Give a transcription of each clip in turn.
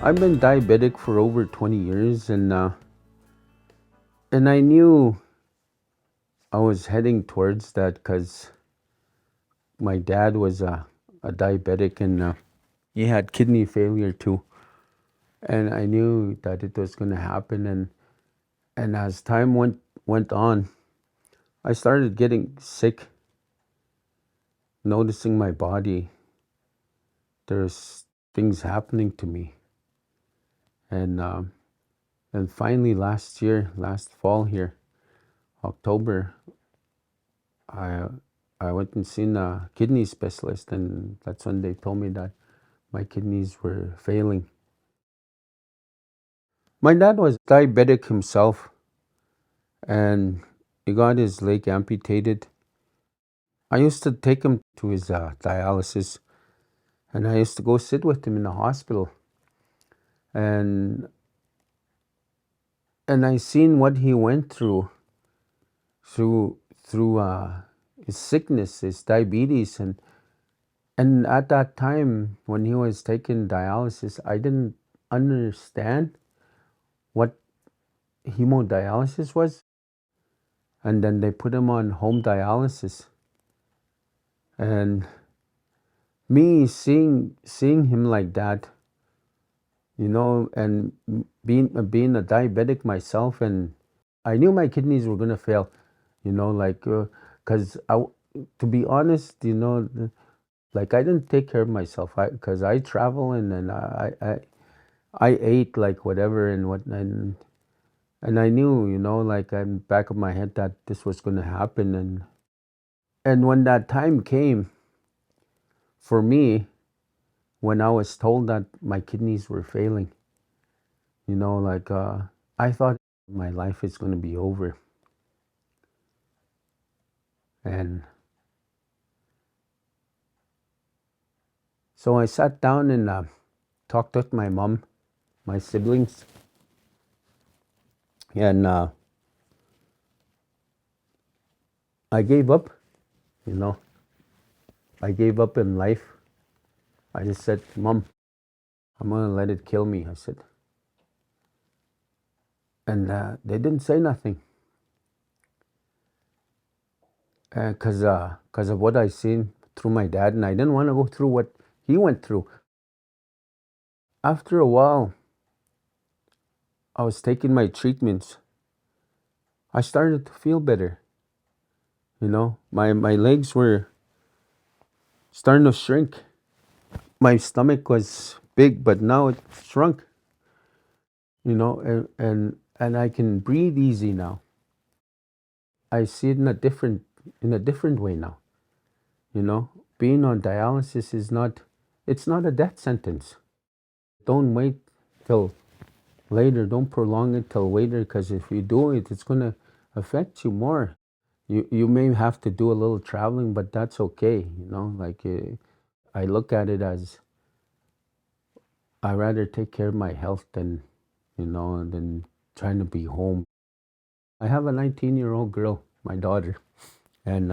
I've been diabetic for over 20 years, and I knew I was heading towards that because my dad was a diabetic, and he had kidney failure too. And I knew that it was going to happen. And as time went on, I started getting sick, noticing my body. There's things happening to me. And, um, and finally last fall here, October, I I went and seen a kidney specialist, and that's when they told me that my kidneys were failing. My dad was diabetic himself, and he got his leg amputated. I used to take him to his dialysis, and I used to go sit with him in the hospital, and I seen what he went through his sickness, his diabetes, and at that time when he was taking dialysis, I didn't understand what hemodialysis was, and then they put him on home dialysis, and me seeing him like that, and being a diabetic myself, and I knew my kidneys were gonna fail, like because to be honest, like I didn't take care of myself, because I travel, and then I ate like whatever and what, and I knew, like in the back of my head that this was gonna happen, and when that time came for me, when I was told that my kidneys were failing, like I thought my life is going to be over. And so I sat down and talked with my mom, my siblings, and I gave up, you know, I gave up in life. I just said, Mom, I'm going to let it kill me, I said. And they didn't say nothing because of what I seen through my dad, and I didn't want to go through what he went through. After a while, I was taking my treatments. I started to feel better. My legs were starting to shrink. My stomach was big, but now it shrunk. And I can breathe easy now. I see it in a different way now. Being on dialysis is not, it's not a death sentence. Don't wait till later. Don't prolong it till later, because if you do it, it's gonna affect you more. You may have to do a little traveling, but that's okay. Like I look at it as I rather take care of my health than trying to be home. I have a 19-year-old girl, my daughter, and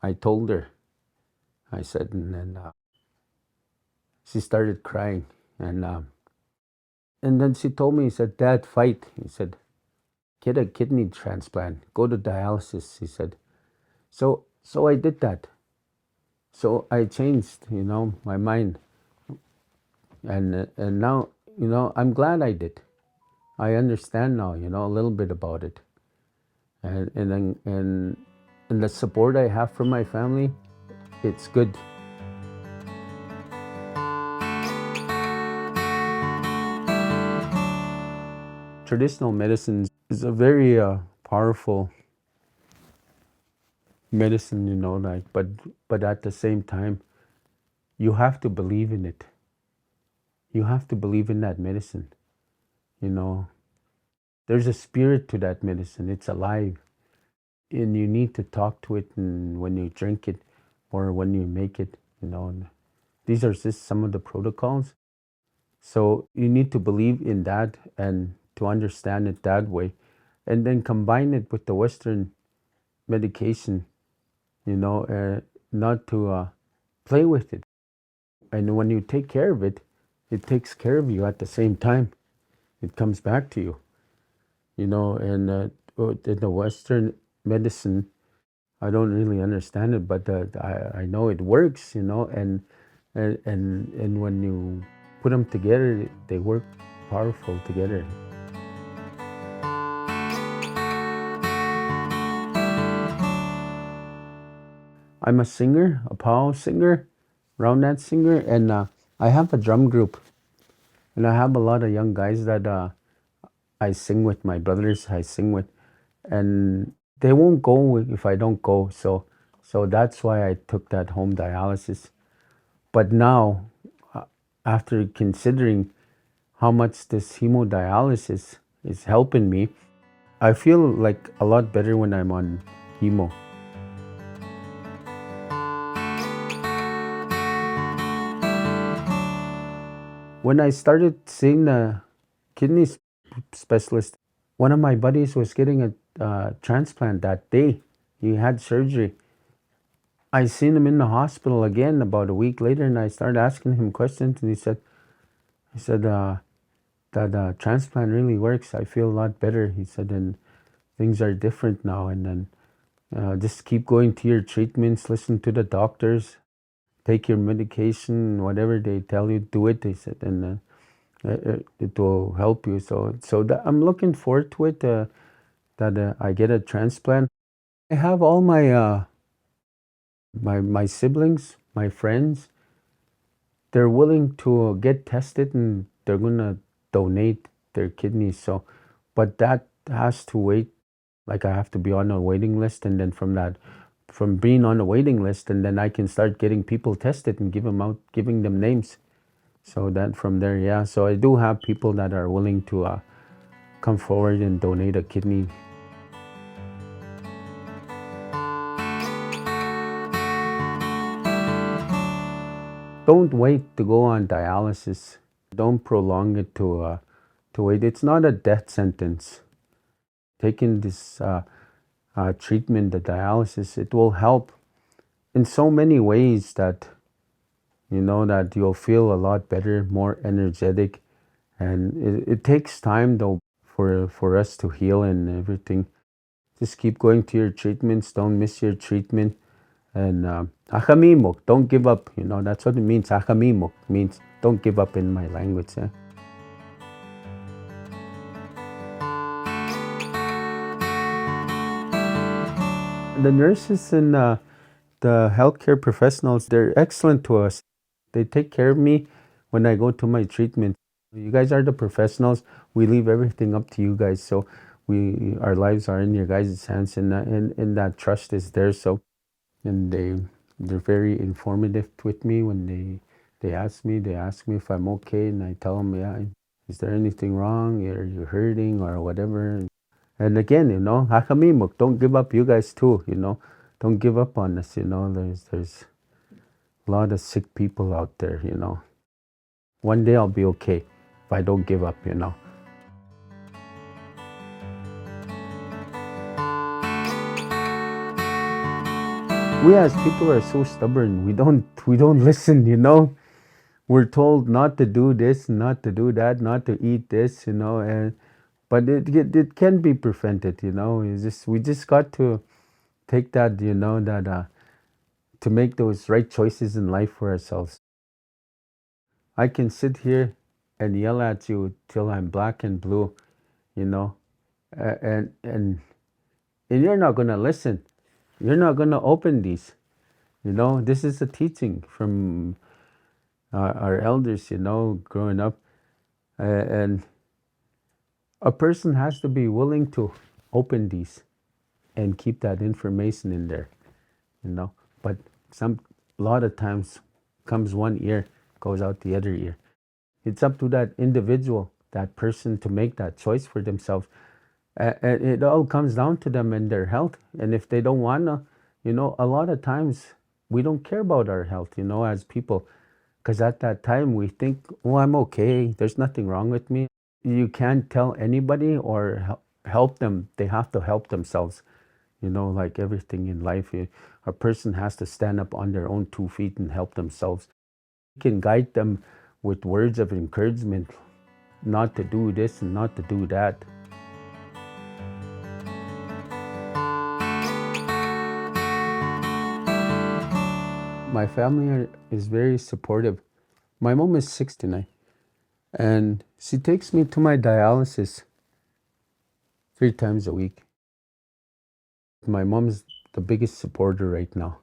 I told her, I said, and then she started crying, and then she told me, he said, Dad, fight. He said, get a kidney transplant, go to dialysis. He said, so I did that. So I changed, my mind, and now, I'm glad I did. I understand now, a little bit about it, and the support I have from my family, it's good. Traditional medicine is a very powerful medicine, like, but at the same time, you have to believe in it. You have to believe in that medicine. You know, there's a spirit to that medicine. It's alive, and you need to talk to it, and when you drink it, or when you make it, and these are just some of the protocols. So you need to believe in that and to understand it that way, and then combine it with the Western medication, not to play with it. And when you take care of it, it takes care of you at the same time. It comes back to you, and in the Western medicine, I don't really understand it, but I know it works, and when you put them together, they work powerful together. I'm a singer, a power singer, roundnet singer, and I have a drum group, and I have a lot of young guys that I sing with. My brothers, I sing with, and they won't go if I don't go. So that's why I took that home dialysis. But now, uh, after considering how much this hemodialysis is helping me, I feel like a lot better when I'm on hemo. When I started seeing the kidney specialist, one of my buddies was getting a transplant that day. He had surgery. I seen him in the hospital again about a week later, and I started asking him questions, and he said that transplant really works. I feel a lot better. He said, and things are different now. And then just keep going to your treatments, listen to the doctors, take your medication, whatever they tell you, do it. They said, and it will help you. So that I'm looking forward to it. That I get a transplant. I have all my siblings, my friends. They're willing to get tested, and they're gonna donate their kidneys. So, but that has to wait. Like, I have to be on a waiting list, and then from being on a waiting list, and then I can start getting people tested and giving them names. So that from there, yeah. So I do have people that are willing to come forward and donate a kidney. Don't wait to go on dialysis. Don't prolong it to wait. It's not a death sentence. Taking this treatment, the dialysis, it will help in so many ways that that you'll feel a lot better, more energetic, and it takes time though for us to heal and everything. Just keep going to your treatments. Don't miss your treatment. And akamimok, don't give up. That's what it means. Akamimok means don't give up in my language. The nurses and the healthcare professionals, they're excellent to us. They take care of me when I go to my treatment. You guys are the professionals. We leave everything up to you guys. So our lives are in your guys' hands, and that trust is there. So, and they're very informative with me when they ask me. They ask me if I'm okay, and I tell them, yeah. Is there anything wrong? Are you hurting or whatever? And again, hakamimuk, don't give up. You guys too, don't give up on us. There's a lot of sick people out there. One day I'll be okay if I don't give up. We as people are so stubborn. We don't listen. We're told not to do this, not to do that, not to eat this, and but it can be prevented. We just got to take that, that to make those right choices in life for ourselves. I can sit here and yell at you till I'm black and blue, you know, and you're not gonna listen. You're not gonna open these. This is a teaching from our elders, growing up, and a person has to be willing to open these and keep that information in there, But a lot of times comes one ear, goes out the other ear. It's up to that individual, that person, to make that choice for themselves. And it all comes down to them and their health. And if they don't want to, a lot of times we don't care about our health, as people. Because at that time we think, oh, I'm okay. There's nothing wrong with me. You can't tell anybody or help them. They have to help themselves. Like everything in life, a person has to stand up on their own 2 feet and help themselves. You can guide them with words of encouragement, not to do this and not to do that. My family is very supportive. My mom is 69, and she takes me to my dialysis 3 times a week. My mom's the biggest supporter right now,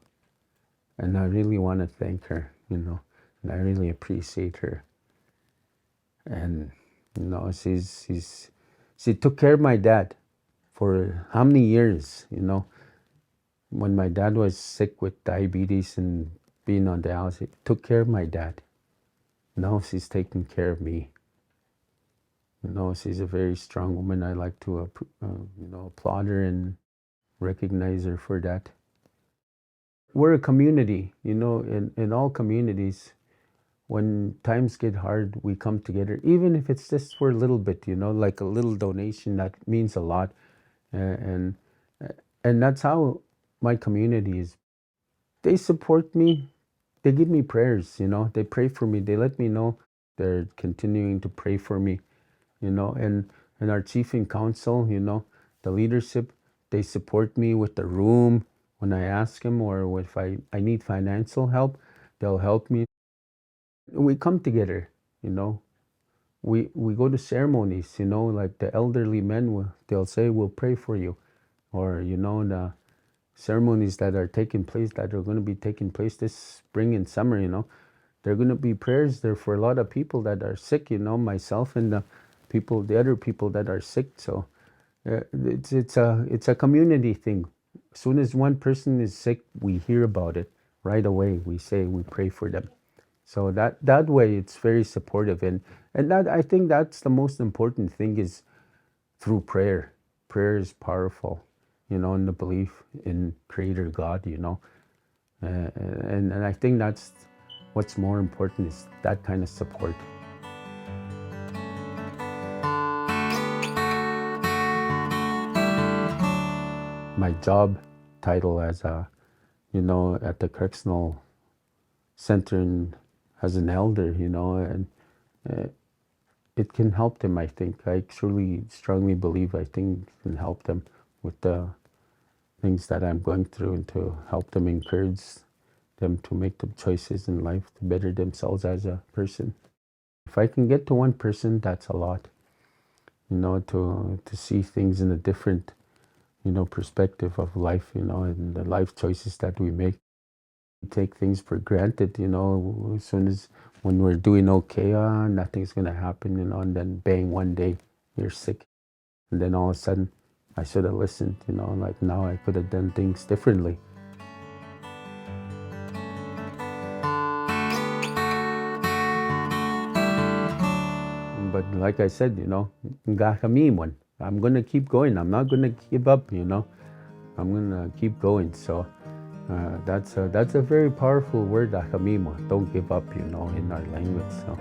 and I really want to thank her, and I really appreciate her. And she took care of my dad for how many years, when my dad was sick with diabetes and being on dialysis, took care of my dad. Now she's taking care of me. She's a very strong woman. I like to, applaud her and recognize her for that. We're a community, in all communities, when times get hard, we come together, even if it's just for a little bit, like a little donation, that means a lot. And and that's how my community is. They support me. They give me prayers, they pray for me. They let me know they're continuing to pray for me, and our chief in council, the leadership, they support me with the room when I ask them, or if I need financial help, they'll help me. We come together, we go to ceremonies, like the elderly men they'll say, we'll pray for you, or the ceremonies that are taking place, that are going to be taking place this spring and summer, there are going to be prayers there for a lot of people that are sick, myself and the other people that are sick. So it's a community thing. As soon as one person is sick, we hear about it right away. We pray for them. So that way, it's very supportive, and that, I think that's the most important thing, is through prayer. Prayer is powerful, in the belief in Creator God, and I think that's what's more important, is that kind of support. My job title as at the correctional center and as an elder, and it can help them, I think. I truly, strongly believe, I think it can help them with the things that I'm going through, and to help them, encourage them to make the choices in life to better themselves as a person. If I can get to one person, that's a lot, to see things in a different, perspective of life, and the life choices that we make. We take things for granted, as soon as when we're doing okay, nothing's going to happen, and then bang, one day you're sick. And then all of a sudden, I should have listened, like now I could have done things differently. But like I said, ngakamimon. I'm going to keep going. I'm not going to give up, I'm going to keep going. So that's a very powerful word, akamimo. Don't give up, in our language. So.